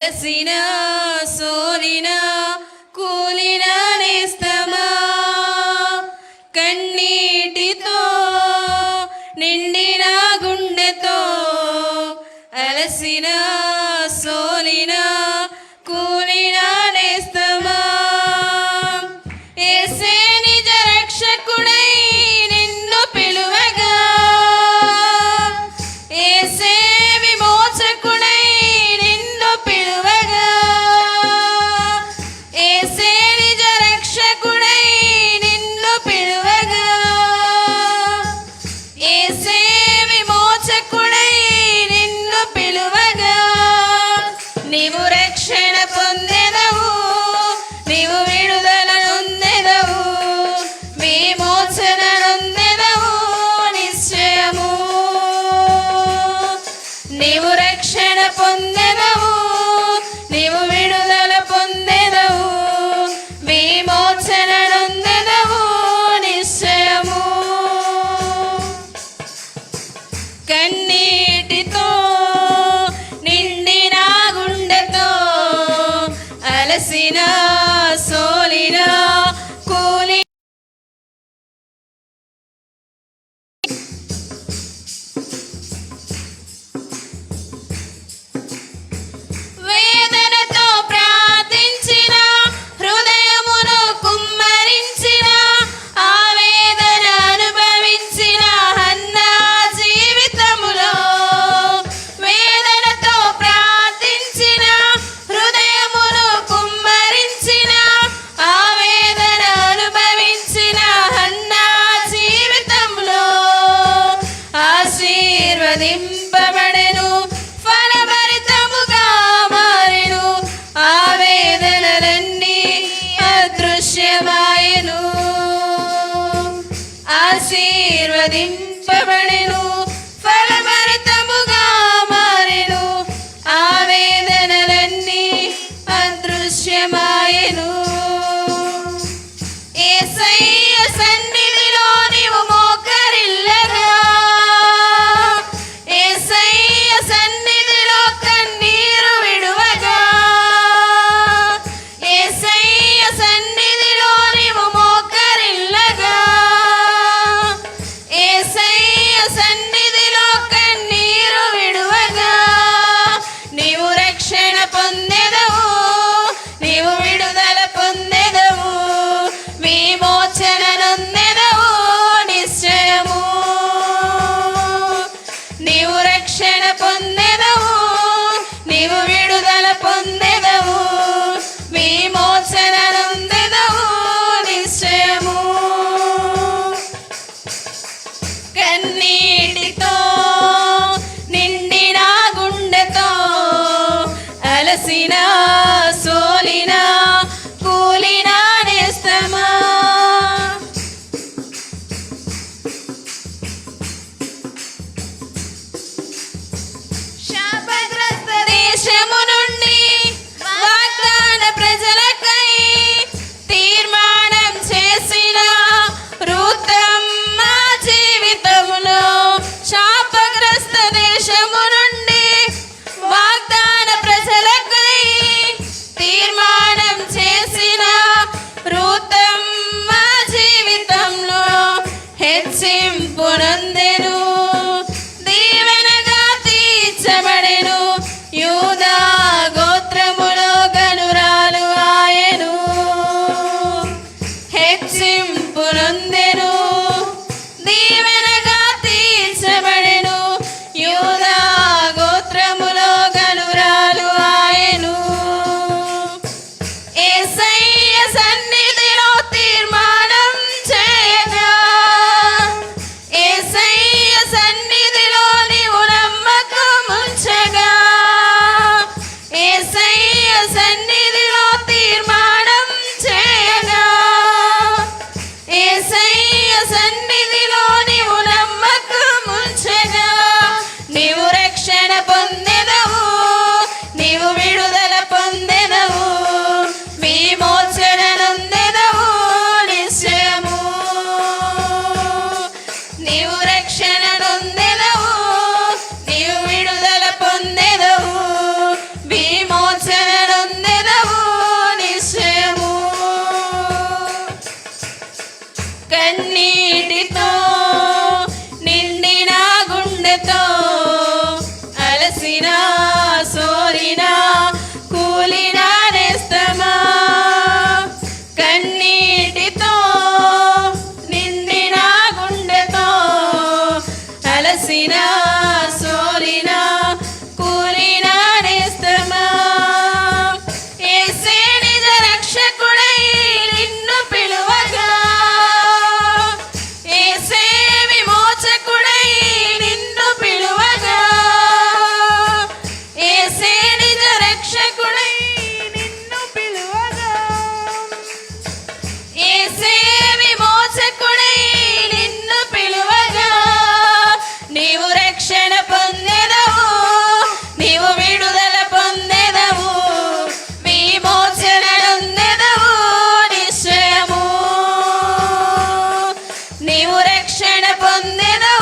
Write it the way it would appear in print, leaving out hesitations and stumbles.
అలసిన సోలిన కూలిన నేస్తమా కన్నీటితో నిండిన గుండెతో అలసిన సోలిన కూలిన నేస్తమా యేసే నిజ రక్షకుడై నిన్ను పిలువగా యేసే విమోచకుడై నిన్ను పిలువగా యేసే నిజ రక్షకుడై నిన్ను పిలువగా యేసే విమోచకుడై నిన్ను పిలువగా నీవు రక్షణ పొందెదవు నీవు విడుదల నొందెదవు విమోచన నొందెదవు నిశ్చయము నీవు రక్షణ పొందెదవు నీవు విడుదల పొందెదవు విమోచన నొందెదవు నిశ్చయము కన్నీటితో నిండిన గుండెతో అలసిన సోలిన కూలి వేదనతో ప్రార్థించిన హృదయమును కుమ్మరించిన ఆ వేదన అనుభవించిన హన్నా జీవితములో వేదనతో ప్రార్థించిన హృదయమును కుమ్మరించిన ఆ వేదన అనుభవించిన హన్నా జీవితంలో ఆశీర్వదింపబడెను ఫలభరితముగా మారెను ఆ వేదనలన్నీ అదృశ్యమాయెను ఆశీర్వదింపబడెను ఫలభరితముగా మారెను ఆ వేదనలన్నీ అదృశ్యమాయెను యేసయ్య సన్నిధిలో నీవు మోకరిల్లగా యేసయ్య సన్నిధిలో కన్నీరు విడువగా యేసయ్య సన్నిధిలో నీవు మోకరిల్లగా యేసయ్య సన్నిధిలో కన్నీరు విడువగా నీవు రక్షణ పొందెదవు నీవు విడుదల పొందెదవు విమోచన నొందెదవు నిశ్చయము నీవు రక్షణ పొందెదవు నీవు విడుదల పొందెదవు విమోచన నొందెదవు నిశ్చయము కన్నీటితో నిండిన గుండెతో అలసిన సోలిన కూలిన నేస్తమా శాపగ్రస్త దేశము నుండి వాగ్దాన ప్రజలకై తీర్మానం చేసిన రూతమ్మ జీవితములో శాపగ్రస్త దేశము నుండి వాగ్దాన ప్రజలకై తీర్మానం చేసిన రూతమ్మ జీవితంలో హెచ్చింపు నొందెను దీవెనగా తీర్చబడెను యూదా గోత్రములో గనురాలు ఆయెను హెచ్చింపు నొందెను దీవెనగా తీర్చబడెను యూదా గోత్రములో గనురాలు ఆయెను యేసయ్య సన్నిధిలో తీర్మానం చేయగా యేసయ్య సన్నిధిలో నీవు నమ్మకముంచగా యేసయ్య సన్నిధిలో తీర్మానం చేయగా యేసయ్య సన్నిధిలో నీవు నమ్మకముంచగా నీవు రక్షణ పొందెదవు నీవు విడుదల పొందెదవు విమోచన నొందెదవు నిశ్చయము నీవు రక్షణ నొందెదవు నీవు విడుదల పొందెదవు విమోచన నీవు రక్షణ పొందెదవు